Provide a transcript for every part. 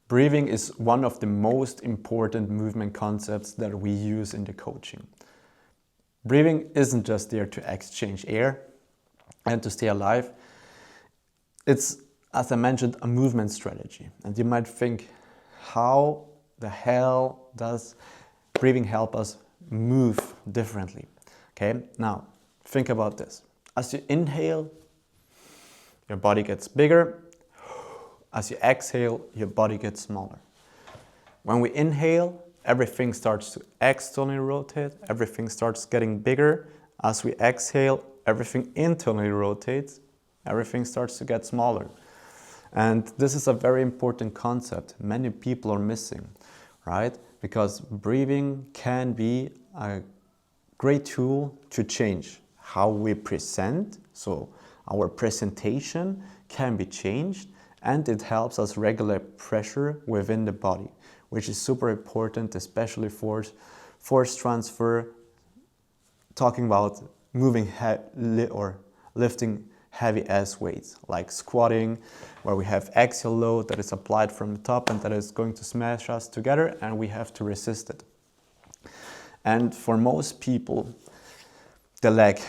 Breathing is one of the most important movement concepts that we use in the coaching. Breathing isn't just there to exchange air and to stay alive. It's, as I mentioned, a movement strategy. And you might think, how the hell does breathing help us move differently? Okay, now think about this. As you inhale, your body gets bigger. As you exhale, your body gets smaller. When we inhale, everything starts to externally rotate, everything starts getting bigger. As we exhale, everything internally rotates, everything starts to get smaller. And this is a very important concept many people are missing, right? Because breathing can be a great tool to change how we present. So our presentation can be changed, and it helps us regulate pressure within the body, which is super important, especially for force transfer, talking about moving or lifting heavy ass weights, like squatting, where we have axial load that is applied from the top and that is going to smash us together, and we have to resist it. And for most people, they lack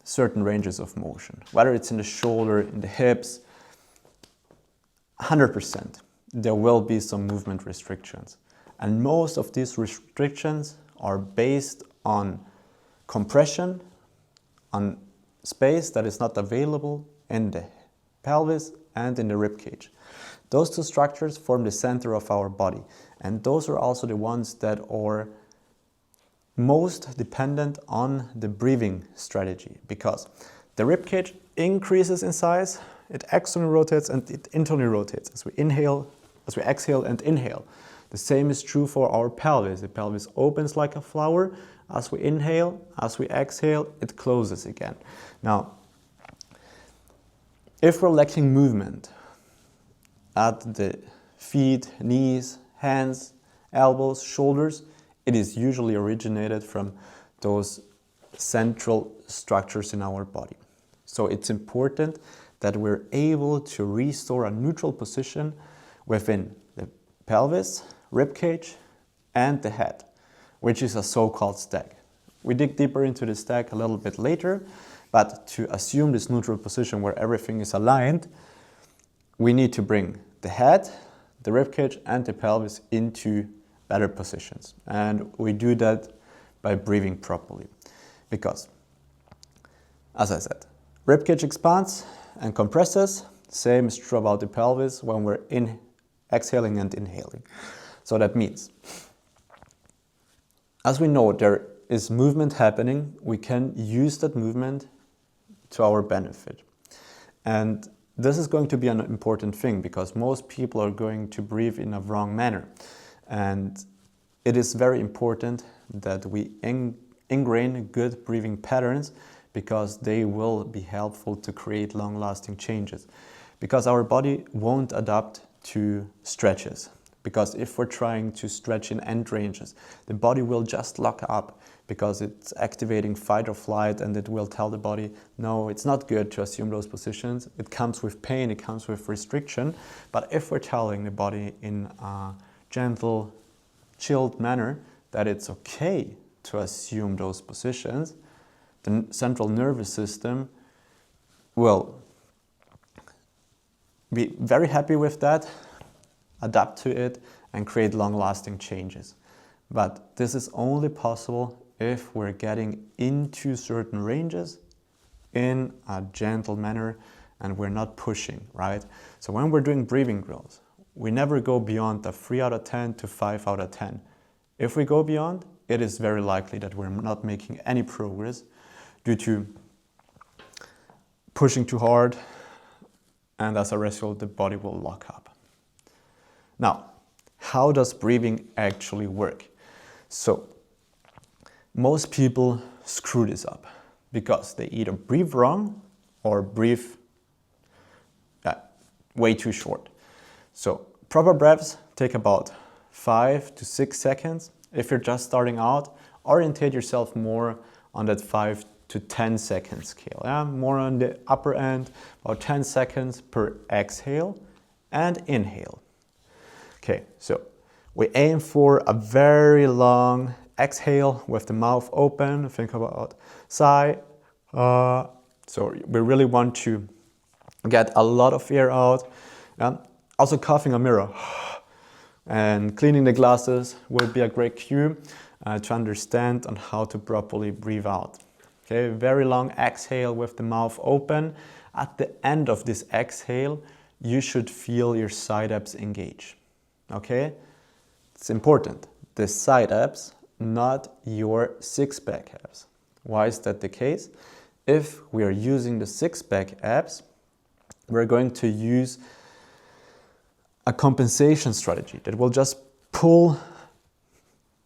certain ranges of motion, whether it's in the shoulder, in the hips, 100%, there will be some movement restrictions. And most of these restrictions are based on compression, on space that is not available in the pelvis and in the rib cage. Those two structures form the center of our body. And those are also the ones that are most dependent on the breathing strategy, because the rib cage increases in size, it externally rotates and it internally rotates as we inhale, as we exhale and inhale. The same is true for our pelvis. The pelvis opens like a flower. As we inhale, as we exhale, it closes again. Now, if we're lacking movement at the feet, knees, hands, elbows, shoulders, it is usually originated from those central structures in our body. So it's important that we're able to restore a neutral position within the pelvis, rib cage, and the head, which is a so-called stack. We dig deeper into the stack a little bit later, but to assume this neutral position where everything is aligned, we need to bring the head, the rib cage, and the pelvis into better positions. And we do that by breathing properly. Because, as I said, rib cage expands and compresses. Same is true about the pelvis when we're exhaling and inhaling. So that means, as we know there is movement happening, we can use that movement to our benefit. And this is going to be an important thing because most people are going to breathe in a wrong manner. And it is very important that we ingrain good breathing patterns, because they will be helpful to create long-lasting changes. Because our body won't adapt to stretches. Because if we're trying to stretch in end ranges, the body will just lock up because it's activating fight or flight, and it will tell the body, no, it's not good to assume those positions. It comes with pain, it comes with restriction. But if we're telling the body in a gentle, chilled manner that it's okay to assume those positions, the central nervous system will be very happy with that, adapt to it, and create long-lasting changes. But this is only possible if we're getting into certain ranges in a gentle manner and we're not pushing, right? So when we're doing breathing drills, we never go beyond a 3 out of 10 to 5 out of 10. If we go beyond, it is very likely that we're not making any progress due to pushing too hard, and as a result, the body will lock up. Now, how does breathing actually work? So, most people screw this up because they either breathe wrong or breathe way too short. So, proper breaths take about 5 to 6 seconds. If you're just starting out, orientate yourself more on that 5 to 10 second scale. Yeah? More on the upper end, about 10 seconds per exhale and inhale. Okay, so we aim for a very long exhale with the mouth open. Think about sigh. So we really want to get a lot of air out. Also coughing a mirror and cleaning the glasses will be a great cue to understand on how to properly breathe out. Okay, very long exhale with the mouth open. At the end of this exhale, you should feel your side abs engage. Okay, it's important. The side abs, not your six-pack abs. Why is that the case? If we are using the six-pack abs, we're going to use a compensation strategy that will just pull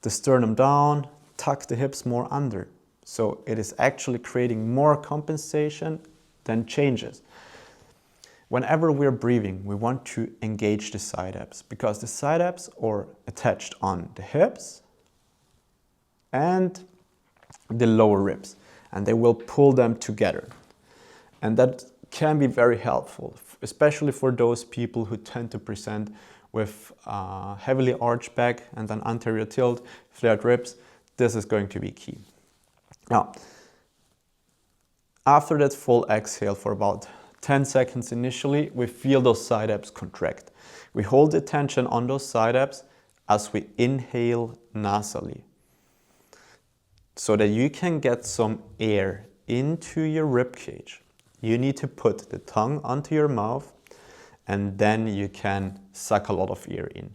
the sternum down, tuck the hips more under. So it is actually creating more compensation than changes. Whenever we're breathing, we want to engage the side abs because the side abs are attached on the hips and the lower ribs, and they will pull them together. And that can be very helpful, especially for those people who tend to present with heavily arched back and an anterior tilt, flared ribs. This is going to be key. Now, after that full exhale for about 10 seconds initially, we feel those side abs contract. We hold the tension on those side abs as we inhale nasally, so that you can get some air into your rib cage. You need to put the tongue onto your mouth and then you can suck a lot of air in.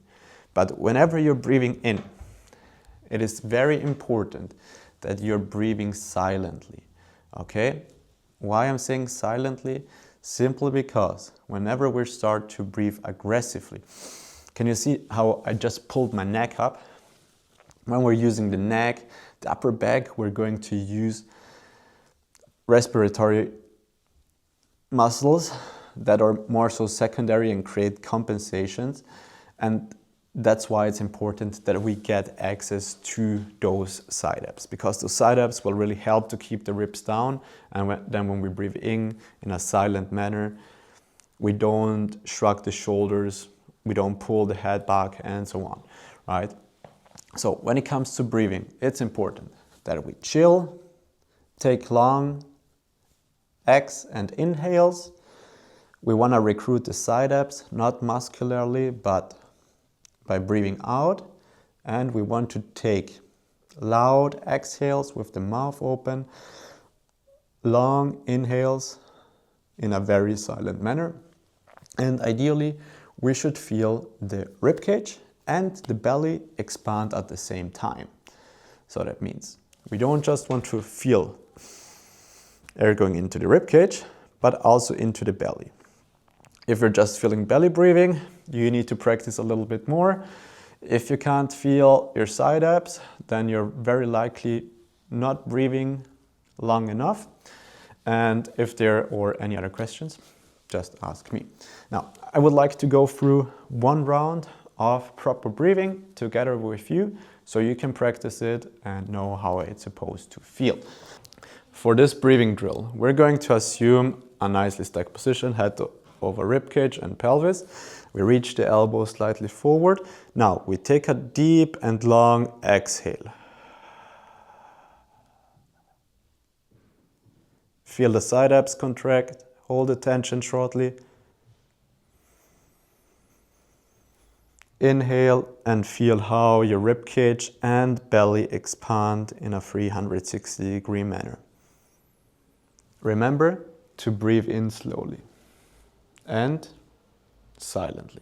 But whenever you're breathing in, it is very important that you're breathing silently. Okay? Why I'm saying silently? Simply because whenever we start to breathe aggressively, can you see how I just pulled my neck up? When we're using the neck, the upper back, we're going to use respiratory muscles that are more so secondary and create compensations. And that's why it's important that we get access to those side abs, because those side abs will really help to keep the ribs down. And then when we breathe in a silent manner, we don't shrug the shoulders, we don't pull the head back and so on, right? So when it comes to breathing, it's important that we chill, take long exhales and inhales. We want to recruit the side abs, not muscularly, but by breathing out. And we want to take loud exhales with the mouth open, long inhales in a very silent manner. And ideally, we should feel the rib cage and the belly expand at the same time. So that means we don't just want to feel air going into the rib cage, but also into the belly. If you're just feeling belly breathing, you need to practice a little bit more. If you can't feel your side abs, then you're very likely not breathing long enough. And if there are any other questions, just ask me. Now, I would like to go through one round of proper breathing together with you, so you can practice it and know how it's supposed to feel. For this breathing drill, we're going to assume a nicely stacked position, head over ribcage and pelvis. We reach the elbow slightly forward. Now we take a deep and long exhale. Feel the side abs contract, hold the tension shortly. Inhale and feel how your ribcage and belly expand in a 360-degree manner. Remember to breathe in slowly and silently.